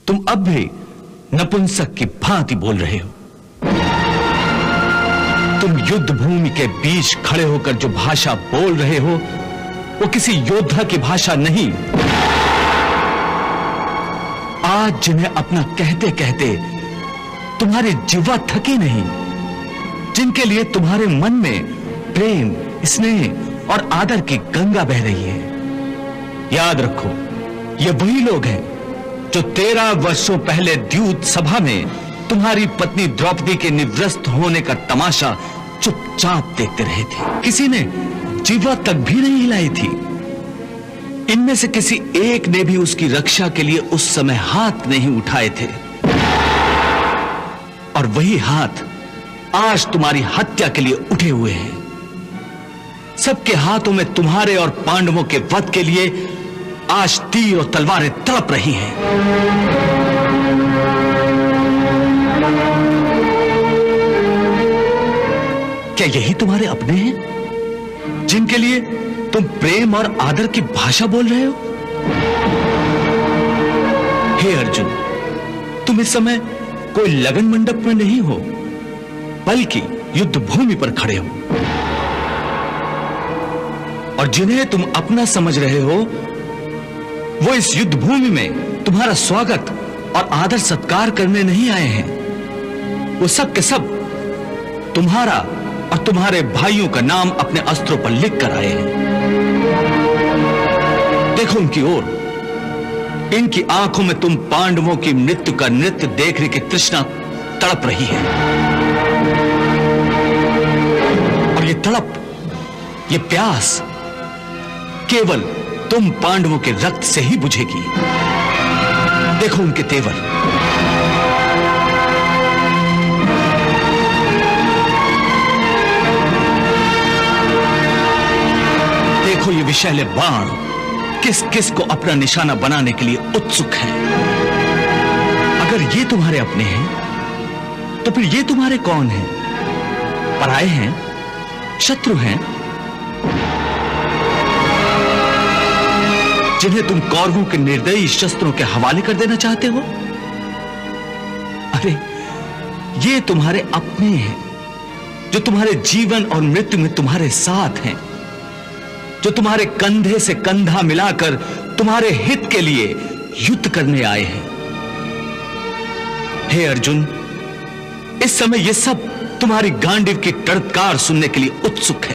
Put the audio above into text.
तुम अब भी नपुंसक की भांति बोल रहे हो। तुम युद्ध भूमि के बीच खड़े होकर जो भाषा बोल रहे हो वो किसी योद्धा की भाषा नहीं। आज जिन्हें अपना कहते कहते तुम्हारी जिह्वा थकी नहीं, जिनके लिए तुम्हारे मन में प्रेम, स्नेह और आदर की गंगा बह रही है, याद रखो ये वही लोग हैं जो 13 वर्षों पहले द्यूत सभा में तुम्हारी पत्नी द्रौपदी के निवृत्त होने का तमाशा चुपचाप देखते रहे थे। किसी ने जिह्वा तक भी नहीं हिलाई थी। इनमें से किसी एक ने भी उसकी रक्षा के लिए उस समय हाथ नहीं उठाए थे, और वही हाथ आज तुम्हारी हत्या के लिए उठे हुए हैं। सबके हाथों में तुम्हारे और पांडवों के वध के लिए आज तीर और तलवारें तड़प रही हैं। क्या यही तुम्हारे अपने हैं जिनके लिए तुम प्रेम और आदर की भाषा बोल रहे हो? हे अर्जुन, तुम इस समय कोई लगन मंडप में नहीं हो, बल्कि युद्ध भूमि पर खड़े हो, और जिन्हें तुम अपना समझ रहे हो वो इस युद्ध भूमि में तुम्हारा स्वागत और आदर सत्कार करने नहीं आए हैं। वो सब के सब तुम्हारा और तुम्हारे भाइयों का नाम अपने अस्त्रों पर लिख कर आए हैं। देखो उनकी ओर, इनकी आंखों में तुम पांडवों की मृत्यु का नृत्य देखने की तृष्णा तड़प रही है, और ये तड़प, ये प्यास केवल तुम पांडवों के रक्त से ही बुझेगी। देखो उनके तेवर, देखो ये विषैले बाण किस किस को अपना निशाना बनाने के लिए उत्सुक है। अगर ये तुम्हारे अपने हैं तो फिर ये तुम्हारे कौन हैं? पराये हैं? शत्रु हैं? जिन्हें तुम कौरवों के निर्दयी शस्त्रों के हवाले कर देना चाहते हो? अरे ये तुम्हारे अपने हैं जो तुम्हारे जीवन और मृत्यु में तुम्हारे साथ हैं, जो तुम्हारे कंधे से कंधा मिलाकर तुम्हारे हित के लिए युद्ध करने आए हैं। हे अर्जुन, इस समय ये सब तुम्हारी गांडीव की टड़कार सुनने के लिए उत्सुक है।